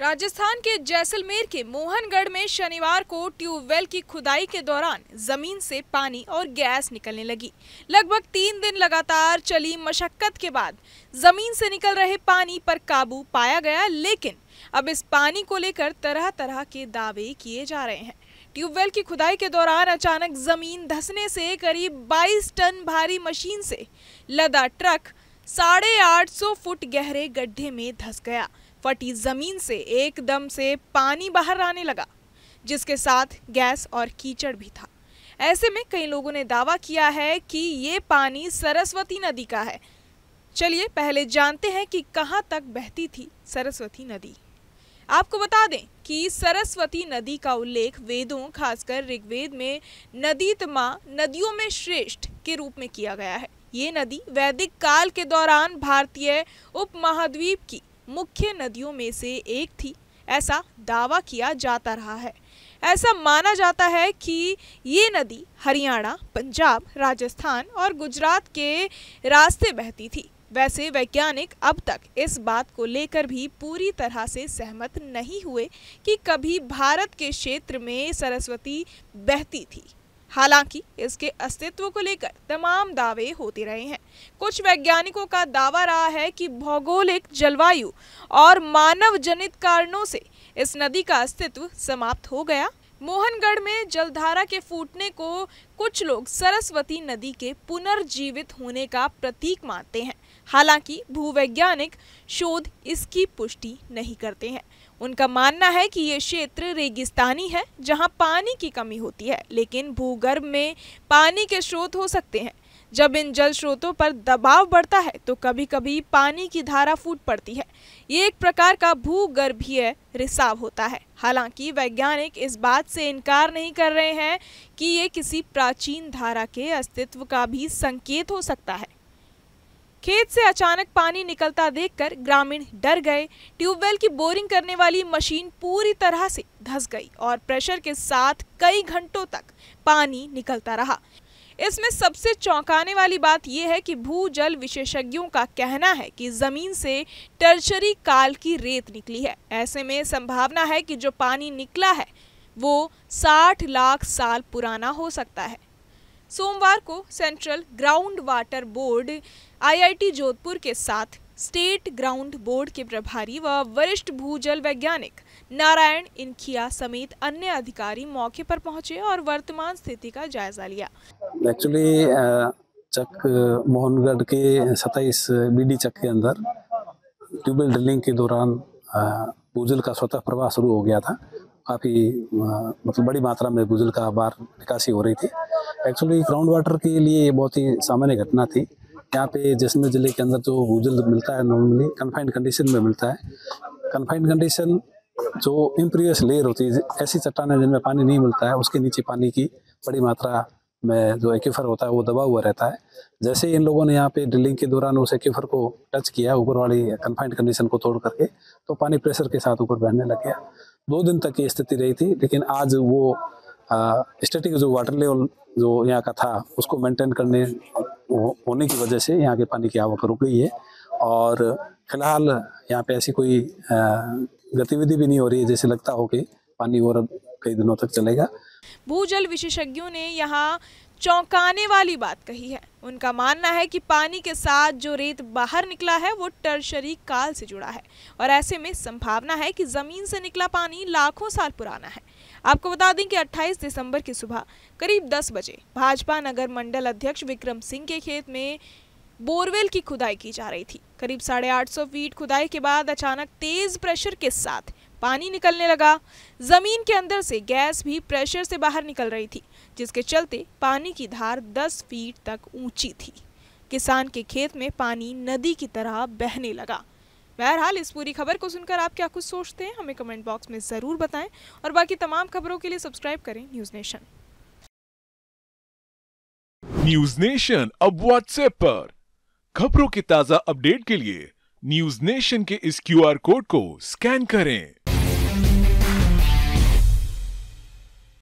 राजस्थान के जैसलमेर के मोहनगढ़ में शनिवार को ट्यूबवेल की खुदाई के दौरान जमीन से पानी और गैस निकलने लगी। लगभग 3 दिन लगातार चली मशक्कत के बाद जमीन से निकल रहे पानी पर काबू पाया गया, लेकिन अब इस पानी को लेकर तरह तरह के दावे किए जा रहे हैं। ट्यूबवेल की खुदाई के दौरान अचानक जमीन धंसने से करीब 22 टन भारी मशीन से लदा ट्रक 850 फुट गहरे गड्ढे में धंस गया। फटी जमीन से एकदम से पानी बाहर आने लगा, जिसके साथ गैस और कीचड़ भी था। ऐसे में कई लोगों ने दावा किया है कि ये पानी सरस्वती नदी का है। चलिए पहले जानते हैं कि कहां तक बहती थी सरस्वती नदी। आपको बता दें कि सरस्वती नदी का उल्लेख वेदों, खासकर ऋग्वेद में नदीतमा, नदियों में श्रेष्ठ के रूप में किया गया है। ये नदी वैदिक काल के दौरान भारतीय उपमहाद्वीप की मुख्य नदियों में से एक थी, ऐसा दावा किया जाता रहा है। ऐसा माना जाता है कि ये नदी हरियाणा, पंजाब, राजस्थान और गुजरात के रास्ते बहती थी। वैसे वैज्ञानिक अब तक इस बात को लेकर भी पूरी तरह से सहमत नहीं हुए कि कभी भारत के क्षेत्र में सरस्वती बहती थी। हालांकि इसके अस्तित्व को लेकर तमाम दावे होते रहे हैं। कुछ वैज्ञानिकों का दावा रहा है कि भौगोलिक, जलवायु और मानव जनित कारणों से इस नदी का अस्तित्व समाप्त हो गया। मोहनगढ़ में जलधारा के फूटने को कुछ लोग सरस्वती नदी के पुनर्जीवित होने का प्रतीक मानते हैं। हालांकि भूवैज्ञानिक शोध इसकी पुष्टि नहीं करते हैं। उनका मानना है कि ये क्षेत्र रेगिस्तानी है, जहां पानी की कमी होती है, लेकिन भूगर्भ में पानी के स्रोत हो सकते हैं। जब इन जल स्रोतों पर दबाव बढ़ता है तो कभी कभी पानी की धारा फूट पड़ती है। ये एक प्रकार का भूगर्भीय रिसाव होता है। हालांकि वैज्ञानिक इस बात से इनकार नहीं कर रहे हैं कि ये किसी प्राचीन धारा के अस्तित्व का भी संकेत हो सकता है। खेत से अचानक पानी निकलता देखकर ग्रामीण डर गए। ट्यूबवेल की बोरिंग करने वाली मशीन पूरी तरह से धंस गई और प्रेशर के साथ कई घंटों तक पानी निकलता रहा। इसमें सबसे चौंकाने वाली बात यह है कि भूजल विशेषज्ञों का कहना है कि जमीन से टर्शरी काल की रेत निकली है। ऐसे में संभावना है कि जो पानी निकला है वो 60 लाख साल पुराना हो सकता है। सोमवार को central ground water board IIT Jodhpur के साथ स्टेट ग्राउंड बोर्ड के प्रभारी व वरिष्ठ भूजल वैज्ञानिक नारायण इनखिया समेत अन्य अधिकारी मौके पर पहुंचे और वर्तमान स्थिति का जायजा लिया। एक्चुअली चक मोहनगढ़ के 27 BD चक के अंदर ट्यूबवेल ड्रिलिंग के दौरान भूजल का स्वतः प्रवाह शुरू हो गया था। काफ़ी मतलब बड़ी मात्रा में भूजल का बाहर निकासी हो रही थी। एक्चुअली ग्राउंड वाटर के लिए बहुत ही सामान्य घटना थी। यहाँ पे जैसलमेर जिले के अंदर जो भूजल मिलता है नॉर्मली कन्फाइंड कंडीशन में मिलता है। कन्फाइंड कंडीशन जो इम्पीरियस लेयर होती है, ऐसी चट्टानें जिनमें पानी नहीं मिलता है, उसके नीचे पानी की बड़ी मात्रा में जो एक्वीफर होता है वो दबा हुआ रहता है। जैसे इन लोगों ने यहाँ पे ड्रिलिंग के दौरान उस एक्वीफर को टच किया ऊपर वाली कन्फाइंड कंडीशन को तोड़ करके, तो पानी प्रेशर के साथ ऊपर बहने लग गया। 2 दिन तक ये स्थिति रही थी, लेकिन आज वो स्टैटिक जो वाटर लेवल जो यहाँ का था उसको मेंटेन करने होने की वजह से यहाँ के पानी की आवक रुक गई है और फिलहाल यहाँ पे ऐसी कोई गतिविधि भी नहीं हो रही है जैसे लगता हो कि पानी और कई दिनों तक चलेगा। भूजल विशेषज्ञों ने यहाँ चौंकाने वाली बात कही है। उनका मानना है कि पानी के साथ जो रेत बाहर निकला है वो टर्शरी काल से जुड़ा है और ऐसे में संभावना है कि जमीन से निकला पानी लाखों साल पुराना है। आपको बता दें कि 28 दिसंबर की सुबह करीब 10 बजे भाजपा नगर मंडल अध्यक्ष विक्रम सिंह के खेत में बोरवेल की खुदाई की जा रही थी। करीब 850 फीट खुदाई के बाद अचानक तेज प्रेशर के साथ पानी निकलने लगा। जमीन के अंदर से गैस भी प्रेशर से बाहर निकल रही थी, जिसके चलते पानी की धार 10 फीट तक ऊंची थी। किसान के खेत में पानी नदी की तरह बहने लगा। बहरहाल इस पूरी खबर को सुनकर आप क्या कुछ सोचते हैं, हमें कमेंट बॉक्स में जरूर बताएं और बाकी तमाम खबरों के लिए सब्सक्राइब करें न्यूज़ नेशन। न्यूज़ नेशन अब व्हाट्सएप पर खबरों के ताजा अपडेट के लिए न्यूज़ नेशन के इस QR कोड को स्कैन करें।